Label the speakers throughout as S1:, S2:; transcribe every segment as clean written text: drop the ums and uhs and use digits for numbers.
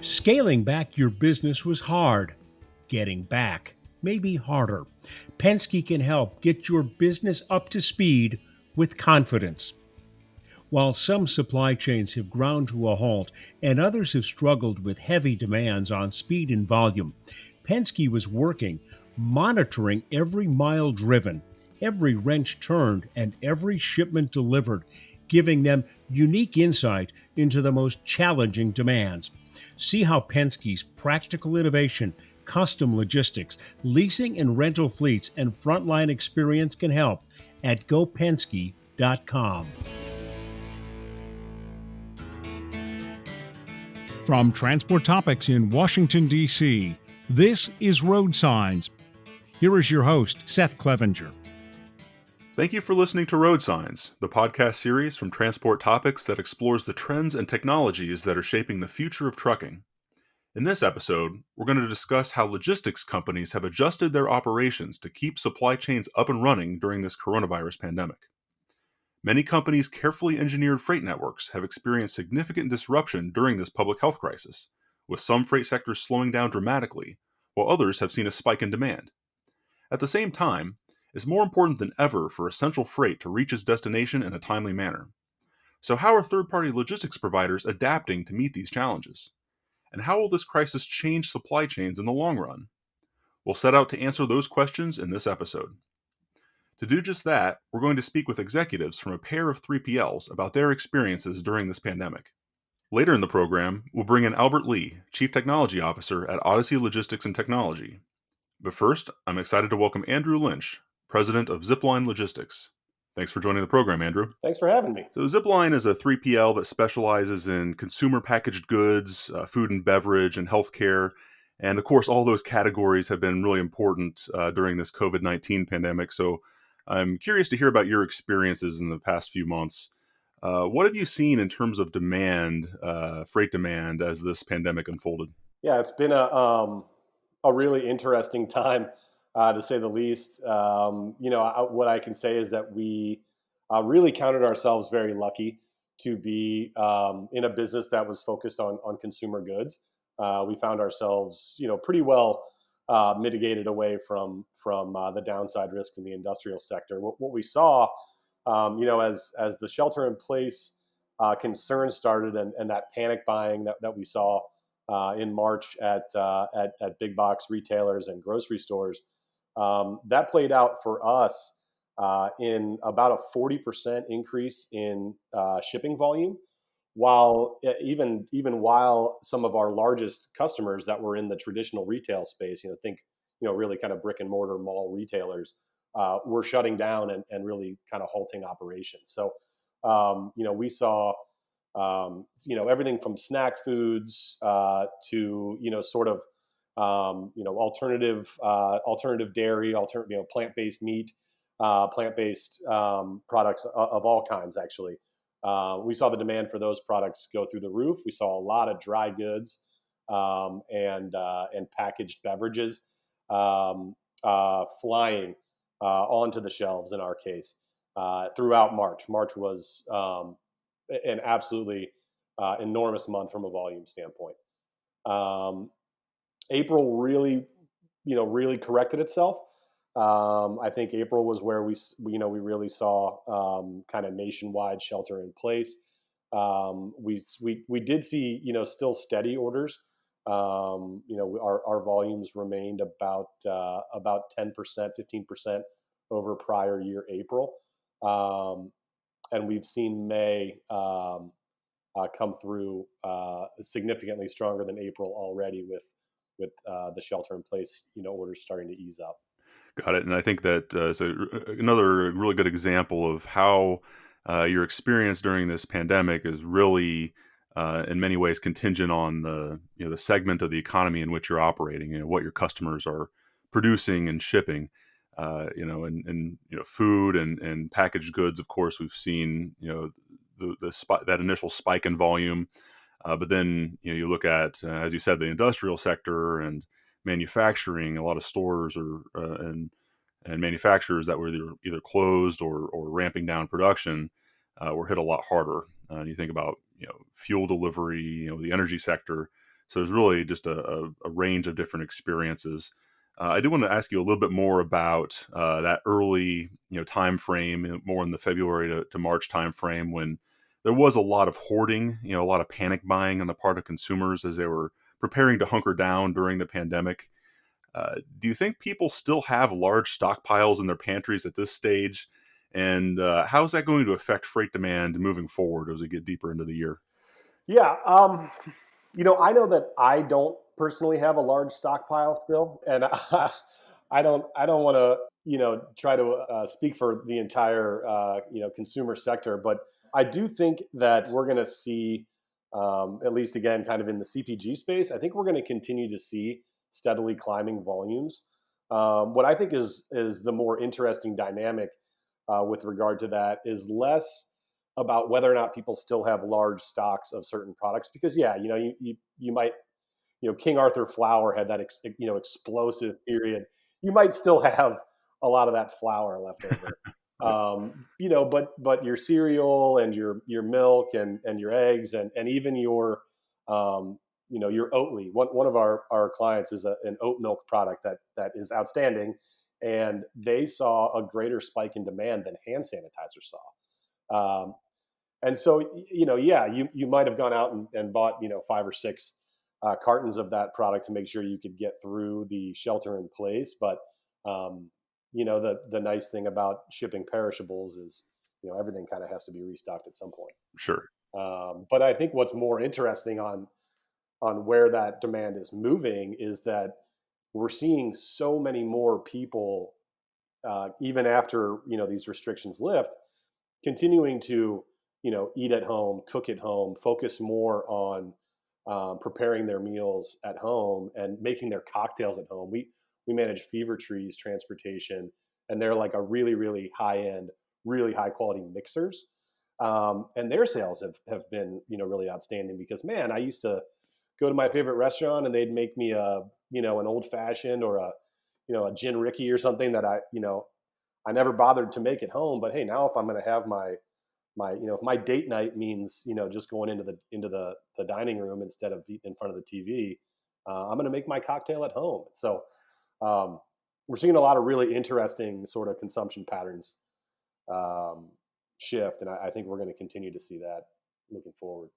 S1: Scaling back your business was hard. Getting back may be harder. Penske can help get your business up to speed with confidence. While some supply chains have ground to a halt and others have struggled with heavy demands on speed and volume, Penske was working, monitoring every mile driven, every wrench turned, and every shipment delivered, giving them unique insight into the most challenging demands. See how Penske's practical innovation, custom logistics, leasing and rental fleets, and frontline experience can help at gopenske.com. From Transport Topics in Washington, D.C., this is RoadSigns. Here is your host, Seth Clevenger.
S2: Thank you for listening to RoadSigns, the podcast series from Transport Topics that explores the trends and technologies that are shaping the future of trucking. In this episode, we're going to discuss how logistics companies have adjusted their operations to keep supply chains up and running during this coronavirus pandemic. Many companies' carefully engineered freight networks have experienced significant disruption during this public health crisis, with some freight sectors slowing down dramatically, while others have seen a spike in demand. At the same time, it's more important than ever for essential freight to reach its destination in a timely manner. So how are third-party logistics providers adapting to meet these challenges? And how will this crisis change supply chains in the long run? We'll set out to answer those questions in this episode. To do just that, we're going to speak with executives from a pair of 3PLs about their experiences during this pandemic. Later in the program, we'll bring in Albert Lee, Chief Technology Officer at Odyssey Logistics and Technology. But first, I'm excited to welcome Andrew Lynch, President of Zipline Logistics. Thanks for joining the program, Andrew.
S3: Thanks for having me.
S2: So Zipline is a 3PL that specializes in consumer packaged goods, food and beverage, and healthcare. And of course, all those categories have been really important during this COVID-19 pandemic. So I'm curious to hear about your experiences in the past few months. What have you seen in terms of demand, freight demand, as this pandemic unfolded?
S3: Yeah, it's been a really interesting time, to say the least. What I can say is that we really counted ourselves very lucky to be in a business that was focused on consumer goods. We found ourselves, pretty well mitigated away from the downside risk in the industrial sector. What we saw, as the shelter-in-place concerns started and that panic buying that we saw in March at big box retailers and grocery stores, that played out for us in about a 40% increase in shipping volume, while while some of our largest customers that were in the traditional retail space, really kind of brick and mortar mall retailers, were shutting down and really kind of halting operations. So, we saw, everything from snack foods to, alternative dairy, plant-based meat, plant-based products of all kinds, actually. We saw the demand for those products go through the roof. We saw a lot of dry goods and packaged beverages flying onto the shelves in our case throughout March. March was an absolutely enormous month from a volume standpoint. April really corrected itself. I think April was where we really saw kind of nationwide shelter in place. We did see, still steady orders. Our volumes remained about 10%, 15% over prior year April. And we've seen May come through significantly stronger than April already with the shelter in place, orders starting to ease up.
S2: Got it. And I think that is another really good example of how your experience during this pandemic is really, in many ways, contingent on the segment of the economy in which you're operating, what your customers are producing and shipping. And food and packaged goods. Of course, we've seen that initial spike in volume, but then you look at, as you said, the industrial sector and manufacturing. A lot of stores and manufacturers that were either closed or ramping down production were hit a lot harder. And you think about fuel delivery, the energy sector. So there's really just a range of different experiences. I do want to ask you a little bit more about that early, time frame, more in the February to March time frame when there was a lot of hoarding, a lot of panic buying on the part of consumers as they were preparing to hunker down during the pandemic. Do you think people still have large stockpiles in their pantries at this stage? And how is that going to affect freight demand moving forward as we get deeper into the year?
S3: Yeah. I know that I don't personally have a large stockpile still, and I don't want to, try to speak for the entire, consumer sector, but I do think that we're going to see, at least again, kind of in the CPG space, I think we're going to continue to see steadily climbing volumes. What I think is the more interesting dynamic with regard to that is less about whether or not people still have large stocks of certain products, because yeah, you might, King Arthur flour had that explosive period. You might still have a lot of that flour left over. But your cereal and your milk and your eggs and even your Oatly. One of our clients is an oat milk product that is outstanding, and they saw a greater spike in demand than hand sanitizer saw. And so, yeah, you might have gone out and bought, 5 or 6 cartons of that product to make sure you could get through the shelter in place. But, the nice thing about shipping perishables is, everything kind of has to be restocked at some point.
S2: Sure.
S3: But I think what's more interesting on where that demand is moving is that we're seeing so many more people, even after, these restrictions lift, continuing to eat at home, cook at home, focus more on preparing their meals at home and making their cocktails at home. We manage Fever Tree's transportation, and they're like a really really high end, really high quality mixers, and their sales have been really outstanding because man, I used to go to my favorite restaurant and they'd make me an old fashioned or a gin Ricky or something that I never bothered to make at home. But hey, now if I'm going to have if my date night means just going into the dining room instead of in front of the TV, I'm going to make my cocktail at home. So we're seeing a lot of really interesting sort of consumption patterns shift, and I think we're going to continue to see that looking forward.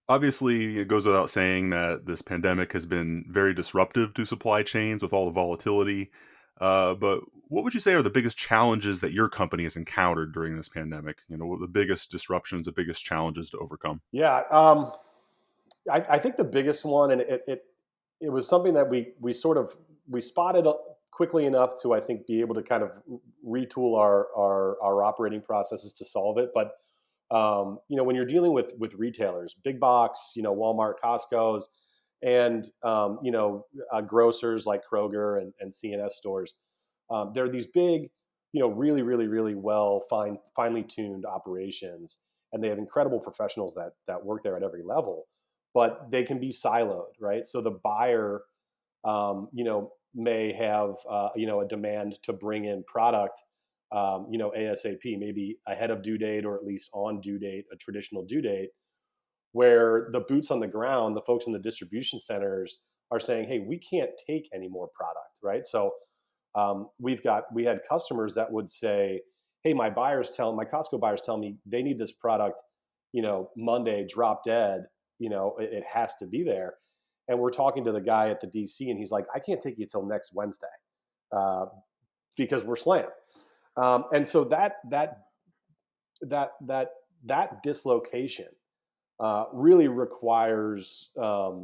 S2: Obviously, it goes without saying that this pandemic has been very disruptive to supply chains with all the volatility. But what would you say are the biggest challenges that your company has encountered during this pandemic? What are the biggest disruptions, the biggest challenges to overcome?
S3: Yeah, I think the biggest one, and it was something that we spotted quickly enough to I think be able to kind of retool our operating processes to solve it. But when you're dealing with retailers, big box, Walmart, Costco's, and grocers like Kroger and C&S stores, they're these big, really, really, really finely tuned operations, and they have incredible professionals that work there at every level, but they can be siloed, right? So the buyer, may have a demand to bring in product, ASAP, maybe ahead of due date or at least on due date, a traditional due date, where the boots on the ground, the folks in the distribution centers are saying, hey, we can't take any more product, right? So we had customers that would say, hey, my Costco buyers tell me they need this product, Monday, drop dead, it has to be there. And we're talking to the guy at the DC, and he's like, I can't take you till next Wednesday uh, because we're slammed. And so that dislocation really requires a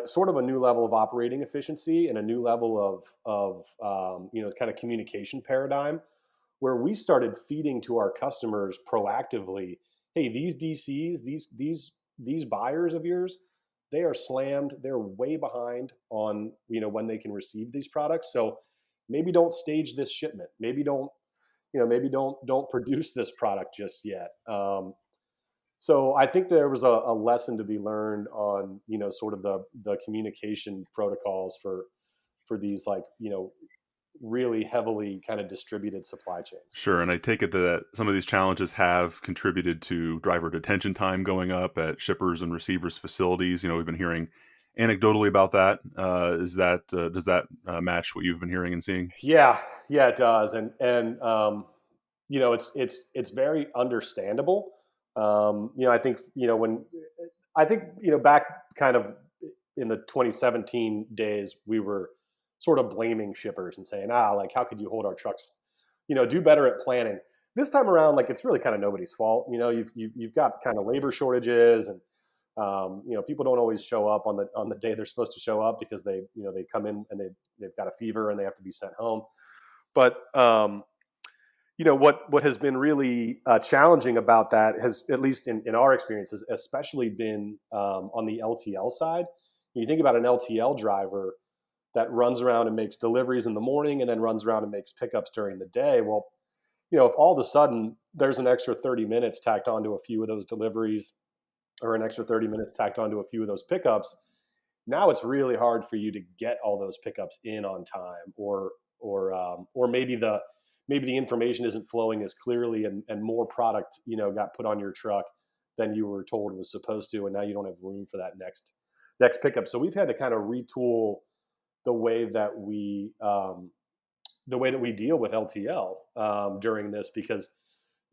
S3: sort of a new level of operating efficiency and a new level of kind of communication paradigm, where we started feeding to our customers proactively. Hey, these DCs, these buyers of yours, they are slammed. They're way behind on when they can receive these products. So maybe don't stage this shipment. Maybe don't produce this product just yet. So I think there was a lesson to be learned on sort of the communication protocols for these, like really heavily kind of distributed supply chains.
S2: Sure, and I take it that some of these challenges have contributed to driver detention time going up at shippers and receivers facilities. We've been hearing anecdotally about that. Does that match what you've been hearing and seeing?
S3: Yeah, yeah, it does, and it's very understandable. I think when I think back kind of in the 2017 days, we were sort of blaming shippers and saying, like, how could you hold our trucks? Do better at planning. This time around, like, it's really kind of nobody's fault. You've got kind of labor shortages, and people don't always show up on the day they're supposed to show up because they come in and they've got a fever and they have to be sent home. But what has been really challenging about that has, at least in our experience, has especially been on the LTL side. You think about an LTL driver that runs around and makes deliveries in the morning and then runs around and makes pickups during the day. Well, if all of a sudden there's an extra 30 minutes tacked onto a few of those deliveries, or an extra 30 minutes tacked onto a few of those pickups, now it's really hard for you to get all those pickups in on time, or maybe the information isn't flowing as clearly, and more product got put on your truck than you were told was supposed to, and now you don't have room for that next pickup. So we've had to kind of retool the way that we deal with LTL during this, because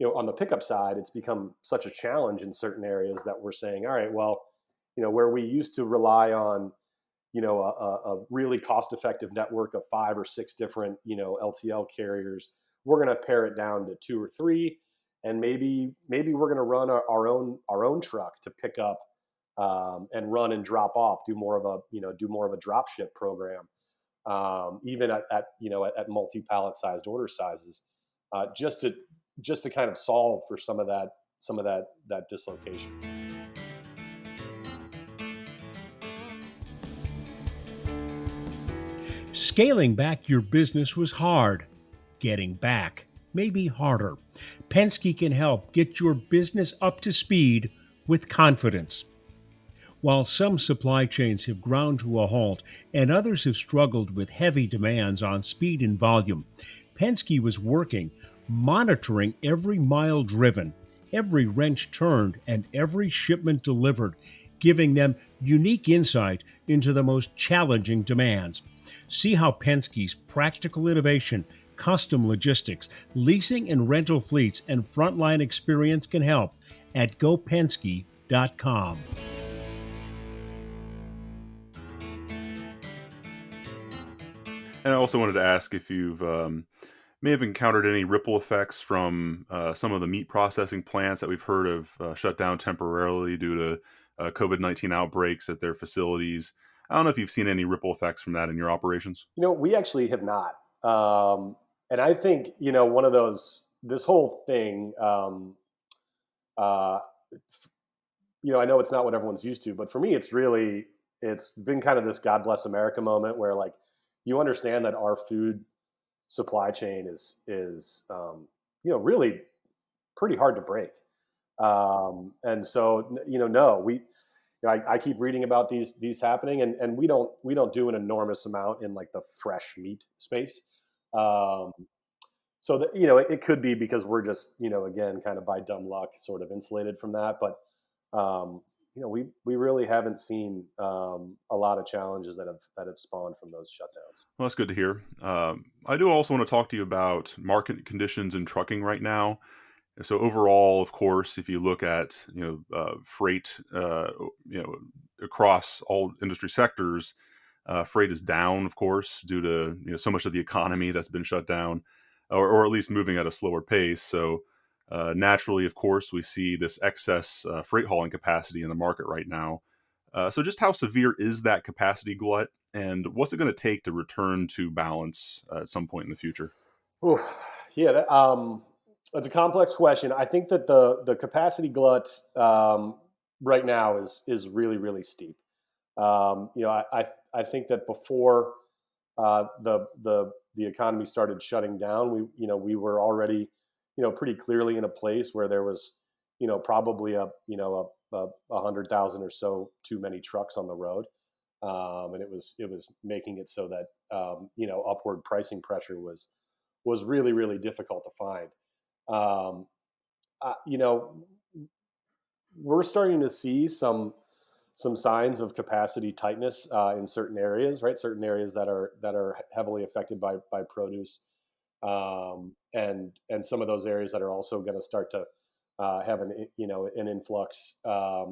S3: on the pickup side, it's become such a challenge in certain areas that we're saying, all right, well, where we used to rely on a really cost-effective network of 5 or 6 different LTL carriers, we're going to pare it down to 2 or 3, and maybe we're going to run our own truck to pick up and run and drop off, do more of a drop ship program, even at multi-pallet sized order sizes, just to kind of solve for some of that dislocation.
S1: Scaling back your business was hard. Getting back may be harder. Penske can help get your business up to speed with confidence. While some supply chains have ground to a halt and others have struggled with heavy demands on speed and volume, Penske was working, monitoring every mile driven, every wrench turned, and every shipment delivered, giving them unique insight into the most challenging demands. See how Penske's practical innovation, custom logistics, leasing and rental fleets, and frontline experience can help at gopenske.com.
S2: And I also wanted to ask if you've may have encountered any ripple effects from some of the meat processing plants that we've heard of shut down temporarily due to COVID-19 outbreaks at their facilities. I don't know if you've seen any ripple effects from that in your operations.
S3: We actually have not. And I think, this whole thing, I know it's not what everyone's used to, but for me, it's been kind of this God bless America moment where, like, you understand that our food supply chain is really pretty hard to break. And so, I keep reading about these happening, and we don't do an enormous amount in, like, the fresh meat space. So that, it could be because we're just, again, kind of by dumb luck, sort of insulated from that. But, we really haven't seen a lot of challenges that have spawned from those shutdowns.
S2: Well, that's good to hear. I do also want to talk to you about market conditions in trucking right now. So overall, of course, if you look at freight, across all industry sectors, freight is down, of course, due to so much of the economy that's been shut down, or at least moving at a slower pace. So naturally, of course, we see this excess freight hauling capacity in the market right now. So just how severe is that capacity glut, and what's it going to take to return to balance at some point in the future?
S3: Oof. Yeah, that's a complex question. I think that the capacity glut right now is really, really steep. I think that before the economy started shutting down, we were already pretty clearly in a place where there was probably a 100,000 or so too many trucks on the road, and it was making it so that upward pricing pressure was really, really difficult to find. Um, you know, we're starting to see some signs of capacity tightness in certain areas, right? Certain areas that are heavily affected by produce, and some of those areas that are also going to start to have an influx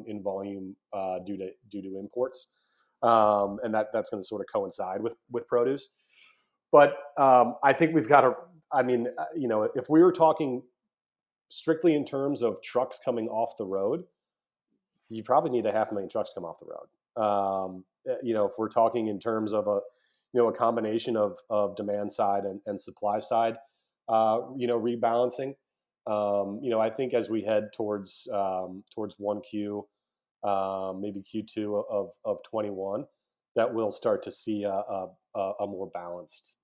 S3: in volume due to imports, and that's going to sort of coincide with produce. But I think we've got to. I mean, if we were talking strictly in terms of trucks coming off the road, so you probably need 500,000 trucks come off the road. If we're talking in terms of a combination of demand side and supply side, rebalancing. I think as we head towards 1Q, maybe Q2 of 21, that we'll start to see a more balanced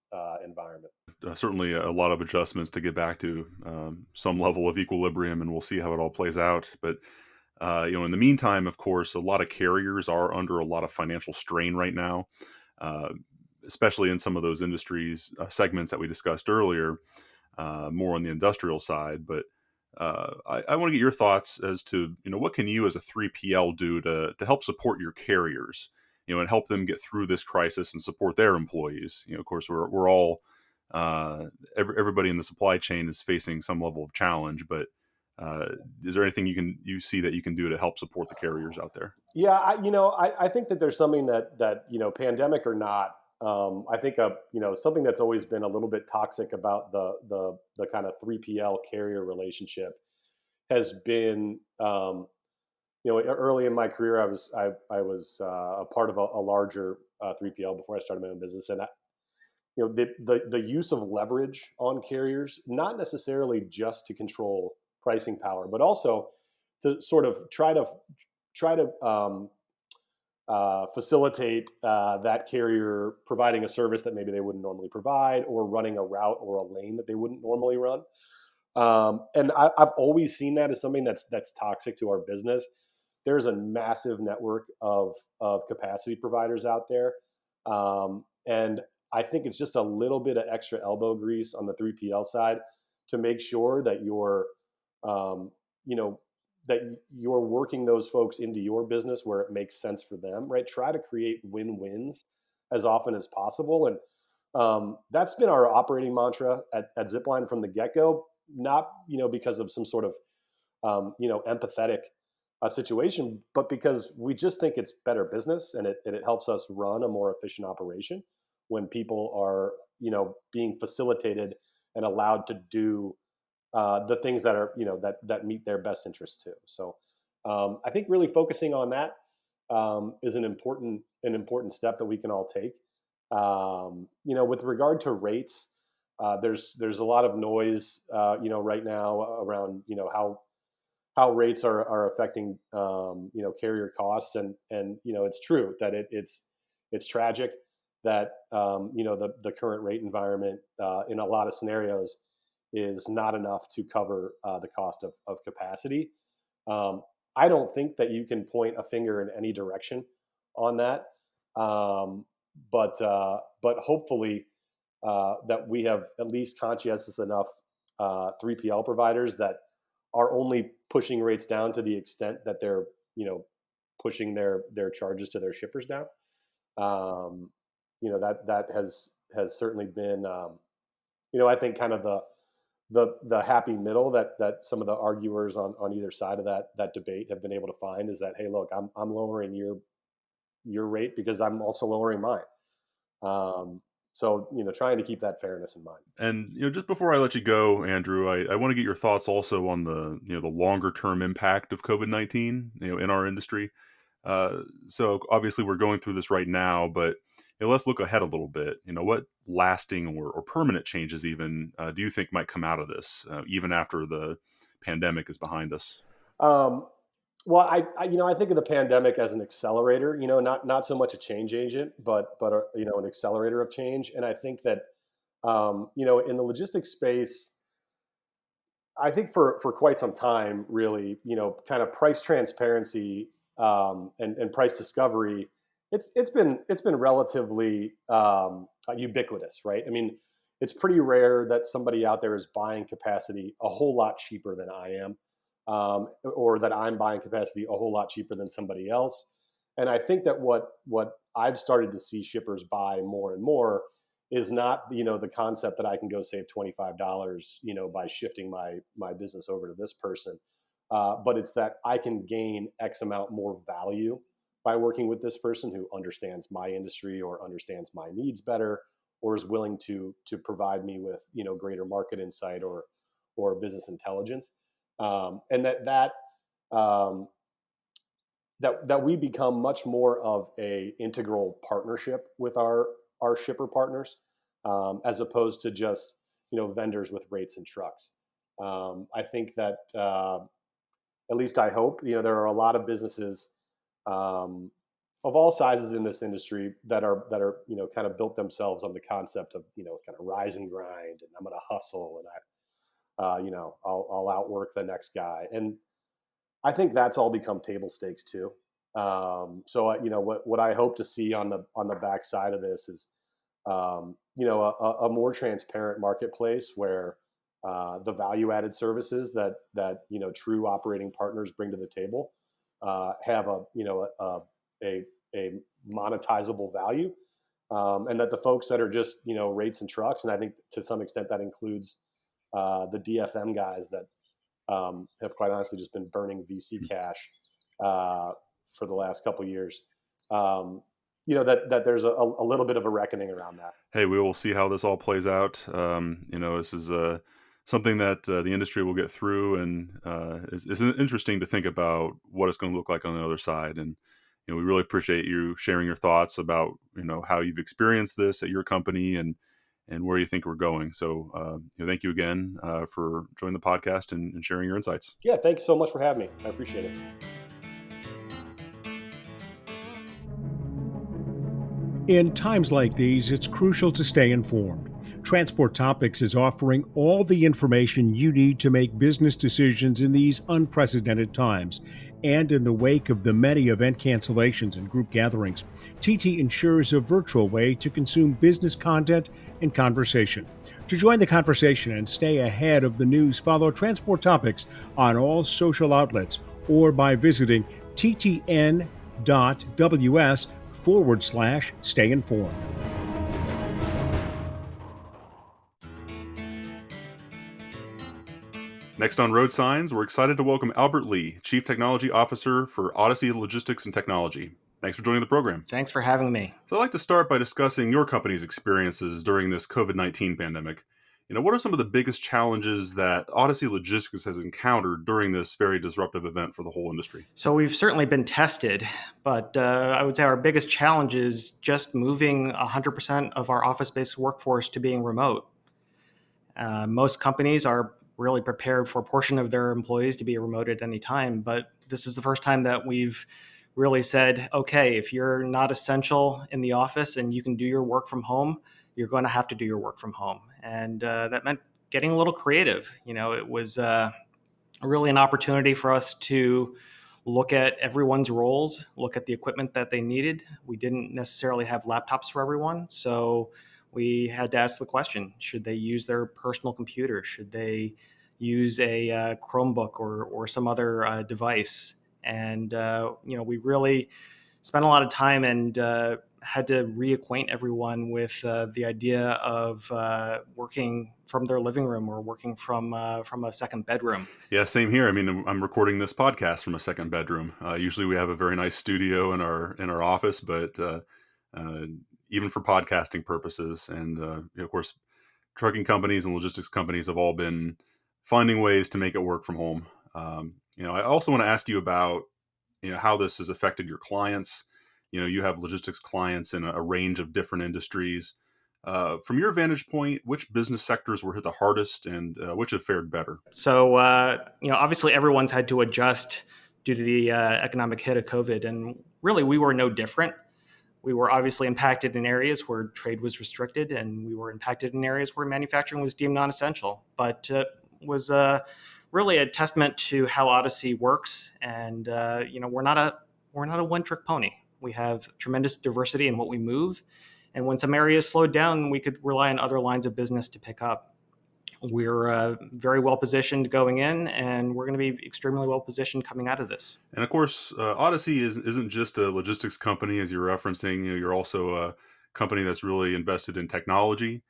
S3: environment.
S2: Certainly a lot of adjustments to get back to some level of equilibrium, and we'll see how it all plays out. But in the meantime, of course, a lot of carriers are under a lot of financial strain right now, uh, especially in some of those industries segments that we discussed earlier, more on the industrial side. But I want to get your thoughts as to what can you as a 3PL do to help support your carriers, and help them get through this crisis and support their employees. Of course, we're all everybody in the supply chain is facing some level of challenge, but uh, is there anything you see that you can do to help support the carriers out there?
S3: Yeah, I think that there's something that pandemic or not, I think something that's always been a little bit toxic about the kind of 3PL carrier relationship has been, early in my career, I was a part of a larger 3PL before I started my own business, and the use of leverage on carriers, not necessarily just to control pricing power, but also to sort of try to facilitate that carrier providing a service that maybe they wouldn't normally provide, or running a route or a lane that they wouldn't normally run. And I've always seen that as something that's toxic to our business. There's a massive network of capacity providers out there, and I think it's just a little bit of extra elbow grease on the 3PL side to make sure that um, you know, you're working those folks into your business where it makes sense for them, right? Try to create win-wins as often as possible. And that's been our operating mantra at Zipline from the get-go, not, because of some sort of, empathetic situation, but because we just think it's better business, and it helps us run a more efficient operation when people are, being facilitated and allowed to do the things that are that meet their best interests too. So I think really focusing on that is an important step that we can all take. With regard to rates, there's a lot of noise right now around how rates are affecting carrier costs, and it's true that it's tragic that the current rate environment in a lot of scenarios is not enough to cover the cost of capacity. Um, I don't think that you can point a finger in any direction on that, um, but hopefully that we have at least conscientious enough 3PL providers that are only pushing rates down to the extent that they're pushing their charges to their shippers down. Um, that has certainly been I think kind of the happy middle that some of the arguers on either side of that debate have been able to find, is that, hey, look, I'm lowering your rate because I'm also lowering mine. So trying to keep that fairness in mind.
S2: And just before I let you go, Andrew, I want to get your thoughts also on the longer term impact of COVID-19, in our industry. So obviously we're going through this right now, but let's look ahead a little bit. What lasting or permanent changes even do you think might come out of this, even after the pandemic is behind us?
S3: Um, well, I think of the pandemic as an accelerator. Not so much a change agent, but an accelerator of change. And I think that in the logistics space, I think for quite some time, really, kind of price transparency and price discovery It's been relatively ubiquitous, right? I mean, it's pretty rare that somebody out there is buying capacity a whole lot cheaper than I am, or that I'm buying capacity a whole lot cheaper than somebody else. And I think that what I've started to see shippers buy more and more is not, the concept that I can go save $25, by shifting my business over to this person, but it's that I can gain X amount more value by working with this person who understands my industry or understands my needs better, or is willing to provide me with greater market insight or business intelligence, and um, that we become much more of a integral partnership with our shipper partners, as opposed to just vendors with rates and trucks. I think that, at least I hope, there are a lot of businesses, of all sizes in this industry that are kind of built themselves on the concept of kind of rise and grind, and I'm going to hustle, and I'll outwork the next guy, and I think that's all become table stakes too. So what I hope to see on the backside of this is, a more transparent marketplace where the value added services that true operating partners bring to the table have a monetizable value, and that the folks that are just rates and trucks, and I think to some extent that includes the DFM guys that have quite honestly just been burning VC cash for the last couple of years. That there's a little bit of a reckoning around that.
S2: Hey, we will see how this all plays out. This is something that the industry will get through, and it's interesting to think about what it's going to look like on the other side. And we really appreciate you sharing your thoughts about how you've experienced this at your company and where you think we're going. So thank you again for joining the podcast and sharing your insights.
S3: Yeah, thanks so much for having me. I appreciate it.
S1: In times like these, it's crucial to stay informed. Transport Topics is offering all the information you need to make business decisions in these unprecedented times. And in the wake of the many event cancellations and group gatherings, TT ensures a virtual way to consume business content and conversation. To join the conversation and stay ahead of the news, follow Transport Topics on all social outlets or by visiting ttn.ws/stay informed.
S2: Next on Road Signs, we're excited to welcome Albert Lee, Chief Technology Officer for Odyssey Logistics and Technology. Thanks for joining the program.
S4: Thanks for having me.
S2: So I'd like to start by discussing your company's experiences during this COVID-19 pandemic. What are some of the biggest challenges that Odyssey Logistics has encountered during this very disruptive event for the whole industry?
S4: So we've certainly been tested, but I would say our biggest challenge is just moving 100% of our office-based workforce to being remote. Most companies are really prepared for a portion of their employees to be remote at any time, but this is the first time that we've really said, okay, if you're not essential in the office and you can do your work from home, you're going to have to do your work from home. And that meant getting a little creative. It was really an opportunity for us to look at everyone's roles, look at the equipment that they needed. We didn't necessarily have laptops for everyone, so we had to ask the question, should they use their personal computer? Should they use a Chromebook or some other device? And, we really spent a lot of time and had to reacquaint everyone with the idea of working from their living room or working from a second bedroom.
S2: Yeah, same here. I mean, I'm recording this podcast from a second bedroom. Usually we have a very nice studio in our office, but even for podcasting purposes. And of course, trucking companies and logistics companies have all been finding ways to make it work from home. I also want to ask you about how this has affected your clients. You have logistics clients in a range of different industries. From your vantage point, which business sectors were hit the hardest and which have fared better?
S4: So, obviously everyone's had to adjust due to the economic hit of COVID. And really, we were no different. We were obviously impacted in areas where trade was restricted, and we were impacted in areas where manufacturing was deemed non-essential. But it was really a testament to how Odyssey works. And we're not a one-trick pony. We have tremendous diversity in what we move. And when some areas slowed down, we could rely on other lines of business to pick up. We're very well positioned going in, and we're going to be extremely well positioned coming out of this.
S2: And of course, Odyssey isn't just a logistics company, as you're referencing. You're also a company that's really invested in technology.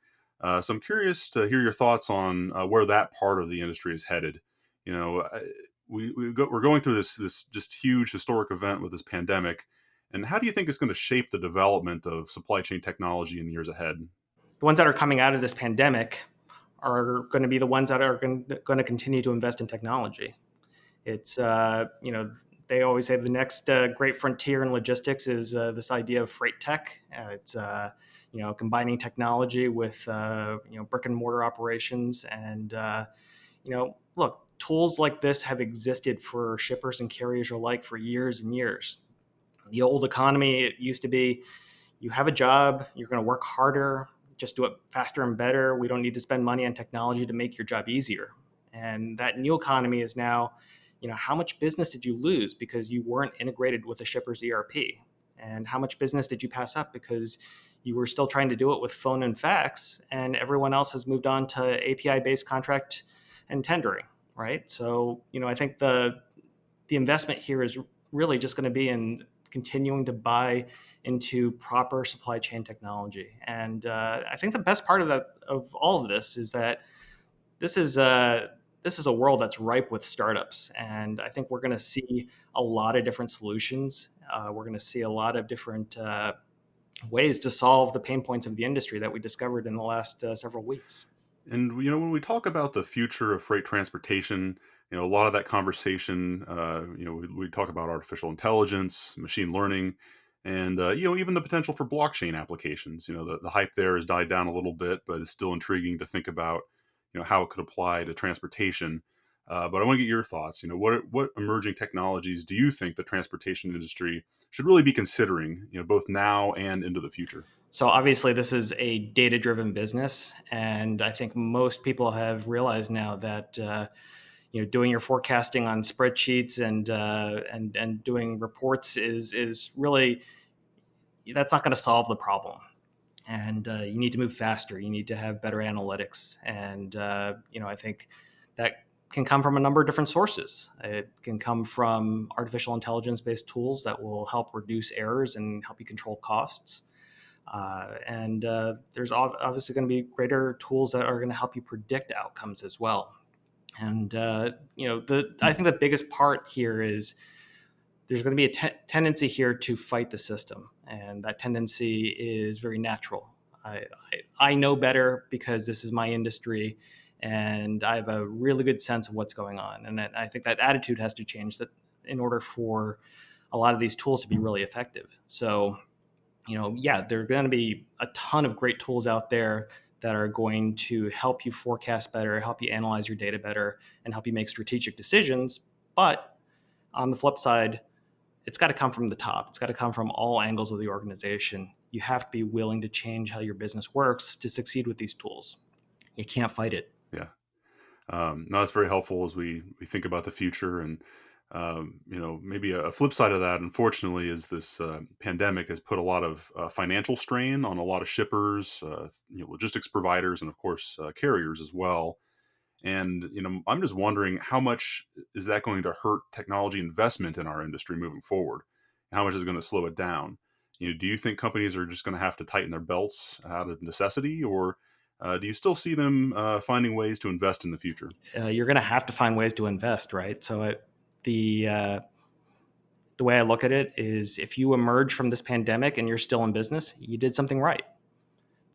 S2: So I'm curious to hear your thoughts on where that part of the industry is headed. You know, we're going through this just huge historic event with this pandemic, and how do you think it's going to shape the development of supply chain technology in the years ahead?
S4: The ones that are coming out of this pandemic are going to be the ones that are going to continue to invest in technology. It's, they always say the next great frontier in logistics is this idea of freight tech. It's, combining technology with, brick and mortar operations. And, look, tools like this have existed for shippers and carriers alike for years and years. The old economy, it used to be you have a job, you're going to work harder, just do it faster and better. We don't need to spend money on technology to make your job easier. And that new economy is now, how much business did you lose because you weren't integrated with a shipper's ERP? And how much business did you pass up because you were still trying to do it with phone and fax, and everyone else has moved on to API-based contract and tendering, right? So, I think the investment here is really just going to be in continuing to buy into proper supply chain technology. And I think the best part of all of this is that this is a world that's ripe with startups, and I think we're going to see a lot of different solutions. We're going to see a lot of different ways to solve the pain points of the industry that we discovered in the last several weeks.
S2: And when we talk about the future of freight transportation, a lot of that conversation, we talk about artificial intelligence, machine learning, and even the potential for blockchain applications. The hype there has died down a little bit, but it's still intriguing to think about, how it could apply to transportation. But I want to get your thoughts. What emerging technologies do you think the transportation industry should really be considering, both now and into the future?
S4: So obviously, this is a data-driven business, and I think most people have realized now that doing your forecasting on spreadsheets and doing reports is really, that's not going to solve the problem. And you need to move faster. You need to have better analytics, and I think that can come from a number of different sources. It can come from artificial intelligence-based tools that will help reduce errors and help you control costs. And there's obviously going to be greater tools that are going to help you predict outcomes as well. And I think the biggest part here is there's going to be a tendency here to fight the system, and that tendency is very natural. I know better because this is my industry, and I have a really good sense of what's going on. And I think that attitude has to change that in order for a lot of these tools to be really effective. So, there are going to be a ton of great tools out there that are going to help you forecast better, help you analyze your data better, and help you make strategic decisions. But on the flip side, it's got to come from the top. It's got to come from all angles of the organization. You have to be willing to change how your business works to succeed with these tools. You can't fight it.
S2: Yeah. No, that's very helpful as we think about the future. And, maybe a flip side of that, unfortunately, is this pandemic has put a lot of financial strain on a lot of shippers, logistics providers, and of course, carriers as well. And, I'm just wondering how much is that going to hurt technology investment in our industry moving forward? How much is it going to slow it down? Do you think companies are just going to have to tighten their belts out of necessity, or do you still see them finding ways to invest in the future?
S4: You're going to have to find ways to invest, right? So the way I look at it is if you emerge from this pandemic and you're still in business, you did something right.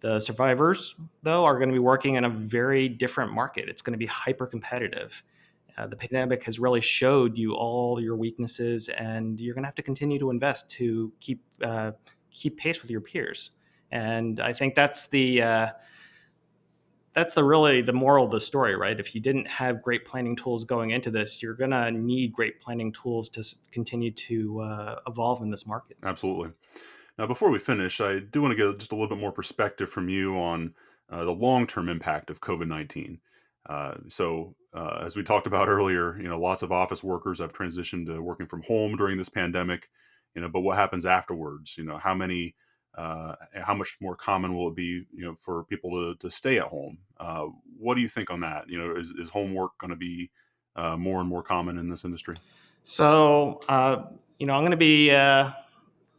S4: The survivors, though, are going to be working in a very different market. It's going to be hyper competitive. The pandemic has really showed you all your weaknesses, and you're going to have to continue to invest to keep pace with your peers. And I think that's the really the moral of the story, right? If you didn't have great planning tools going into this, you're going to need great planning tools to continue to evolve in this market.
S2: Absolutely. Now, before we finish, I do want to get just a little bit more perspective from you on the long-term impact of COVID-19. As we talked about earlier, lots of office workers have transitioned to working from home during this pandemic, but what happens afterwards? How much more common will it be, for people to stay at home? What do you think on that? Is homework going to be more and more common in this industry?
S4: So, I'm going to be a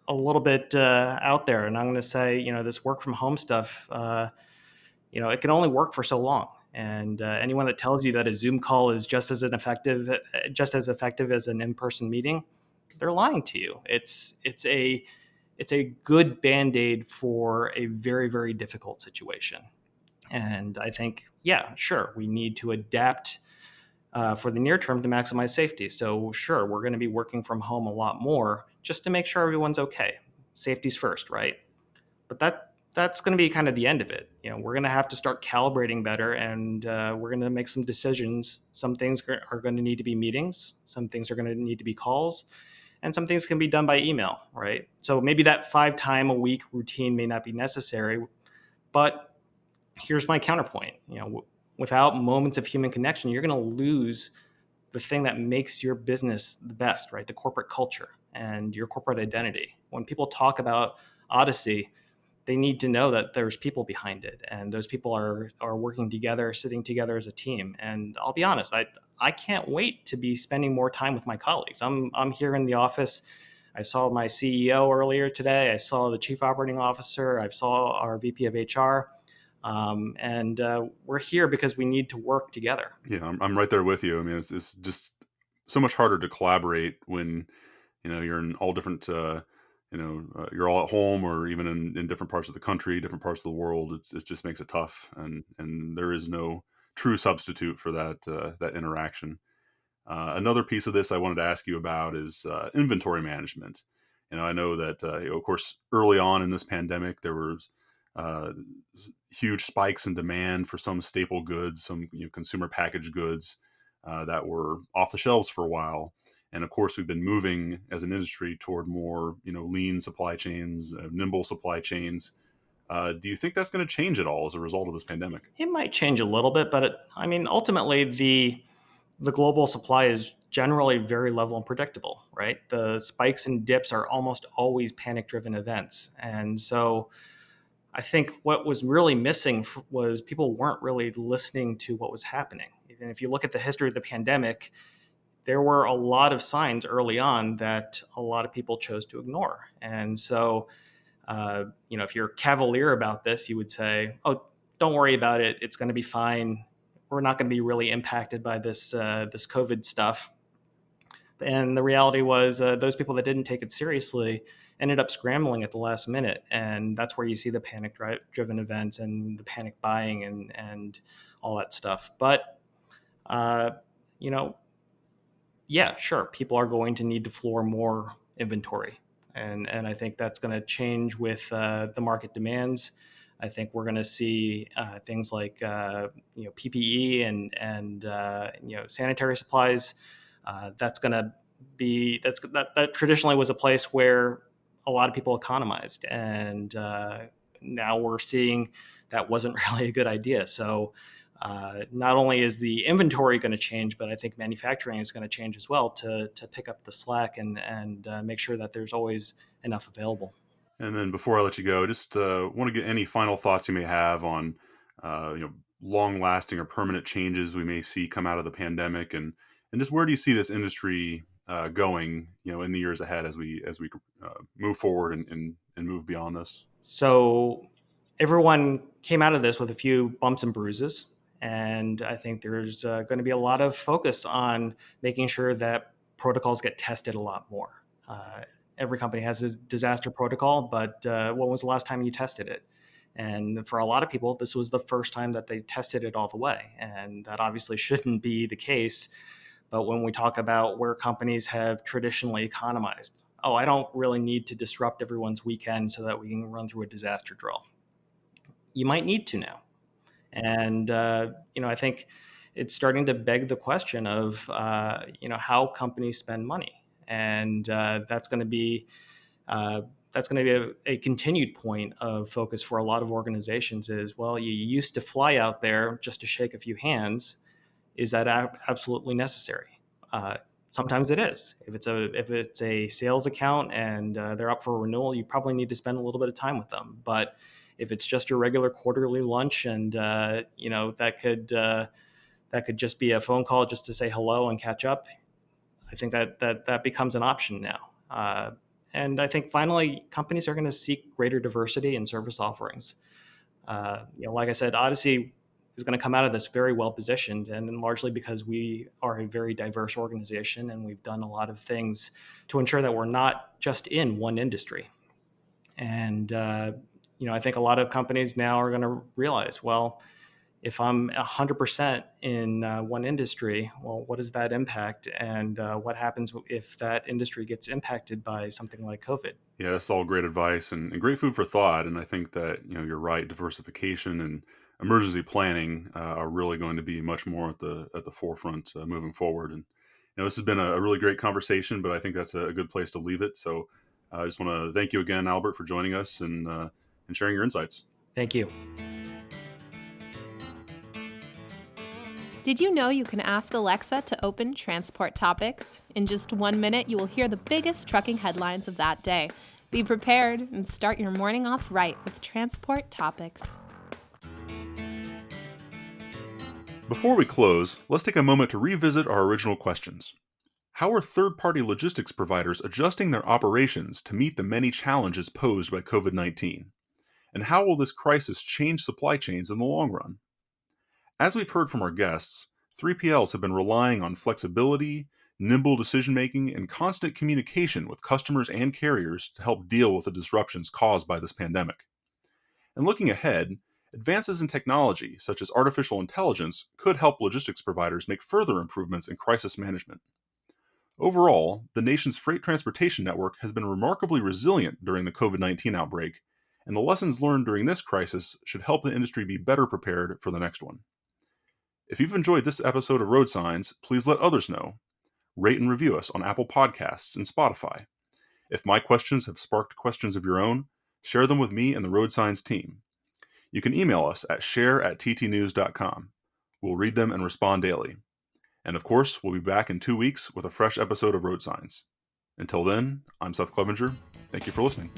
S4: little bit out there, and I'm going to say, this work from home stuff, it can only work for so long. And anyone that tells you that a Zoom call is just as effective as an in-person meeting, they're lying to you. It's a good Band-Aid for a very, very difficult situation. And I think, yeah, sure, we need to adapt for the near term to maximize safety. So sure, we're going to be working from home a lot more just to make sure everyone's okay. Safety's first, right? But that's going to be kind of the end of it. We're going to have to start calibrating better, and we're going to make some decisions. Some things are going to need to be meetings. Some things are going to need to be calls, and some things can be done by email, right? So maybe that 5-time-a-week routine may not be necessary, but here's my counterpoint. Without moments of human connection, you're going to lose the thing that makes your business the best, right? The corporate culture and your corporate identity. When people talk about Odyssey, they need to know that there's people behind it, and those people are working together, sitting together as a team. And I'll be honest, I can't wait to be spending more time with my colleagues. I'm here in the office. I saw my CEO earlier today. I saw the chief operating officer. I saw our VP of HR. And we're here because we need to work together.
S2: Yeah, I'm right there with you. I mean, it's just so much harder to collaborate when you're in all different you're all at home, or even in different parts of the country, different parts of the world. It just makes it tough, and there is no true substitute for that interaction. Another piece of this I wanted to ask you about is inventory management. I know that of course early on in this pandemic there was uh, huge spikes in demand for some staple goods, some consumer packaged goods that were off the shelves for a while. And of course, we've been moving as an industry toward more lean supply chains, nimble supply chains. Do you think that's going to change at all as a result of this pandemic?
S4: It might change a little bit, but ultimately the global supply is generally very level and predictable, right? The spikes and dips are almost always panic-driven events, and so I think what was really missing was people weren't really listening to what was happening. And if you look at the history of the pandemic, there were a lot of signs early on that a lot of people chose to ignore. And so, if you're cavalier about this, you would say, "Oh, don't worry about it. It's going to be fine. We're not going to be really impacted by this COVID stuff." And the reality was, those people that didn't take it seriously ended up scrambling at the last minute, and that's where you see the panic-driven events and the panic buying and all that stuff. But uh, you know, yeah, sure, people are going to need to floor more inventory, and I think that's going to change with the market demands. I think we're going to see things like PPE and sanitary supplies. That's going to be that traditionally was a place where a lot of people economized, and now we're seeing that wasn't really a good idea. So not only is the inventory going to change, but I think manufacturing is going to change as well to pick up the slack and make sure that there's always enough available.
S2: And then before I let you go, just want to get any final thoughts you may have on long-lasting or permanent changes we may see come out of the pandemic, and just where do you see this industry going, in the years ahead as we move forward and move beyond this.
S4: So everyone came out of this with a few bumps and bruises. And I think there's going to be a lot of focus on making sure that protocols get tested a lot more. Every company has a disaster protocol, but when was the last time you tested it? And for a lot of people, this was the first time that they tested it all the way. And that obviously shouldn't be the case. But when we talk about where companies have traditionally economized, oh, I don't really need to disrupt everyone's weekend so that we can run through a disaster drill. You might need to now. And, I think it's starting to beg the question of, how companies spend money. And that's going to be a continued point of focus for a lot of organizations is, well, you used to fly out there just to shake a few hands. Is that absolutely necessary? Sometimes it is. If it's a sales account and they're up for renewal, you probably need to spend a little bit of time with them. But if it's just your regular quarterly lunch, and that could just be a phone call just to say hello and catch up, I think that becomes an option now. And I think finally, companies are going to seek greater diversity in service offerings. Like I said, Odyssey is going to come out of this very well positioned, and largely because we are a very diverse organization and we've done a lot of things to ensure that we're not just in one industry. And I think a lot of companies now are going to realize, well, if I'm 100% in one industry, well, what does that impact? And what happens if that industry gets impacted by something like COVID?
S2: Yeah, that's all great advice and great food for thought. And I think that, you're right. Diversification and emergency planning are really going to be much more at the forefront moving forward. And this has been a really great conversation, but I think that's a good place to leave it. So I just want to thank you again, Albert, for joining us and sharing your insights.
S4: Thank you.
S5: Did you know you can ask Alexa to open Transport Topics? In just 1 minute, you will hear the biggest trucking headlines of that day. Be prepared and start your morning off right with Transport Topics.
S2: Before we close, let's take a moment to revisit our original questions. How are third-party logistics providers adjusting their operations to meet the many challenges posed by COVID-19? And how will this crisis change supply chains in the long run? As we've heard from our guests, 3PLs have been relying on flexibility, nimble decision-making, and constant communication with customers and carriers to help deal with the disruptions caused by this pandemic. And looking ahead, advances in technology, such as artificial intelligence, could help logistics providers make further improvements in crisis management. Overall, the nation's freight transportation network has been remarkably resilient during the COVID-19 outbreak, and the lessons learned during this crisis should help the industry be better prepared for the next one. If you've enjoyed this episode of Road Signs, please let others know. Rate and review us on Apple Podcasts and Spotify. If my questions have sparked questions of your own, share them with me and the Road Signs team. You can email us at share@ttnews.com. We'll read them and respond daily. And of course, we'll be back in 2 weeks with a fresh episode of Road Signs. Until then, I'm Seth Clevenger. Thank you for listening.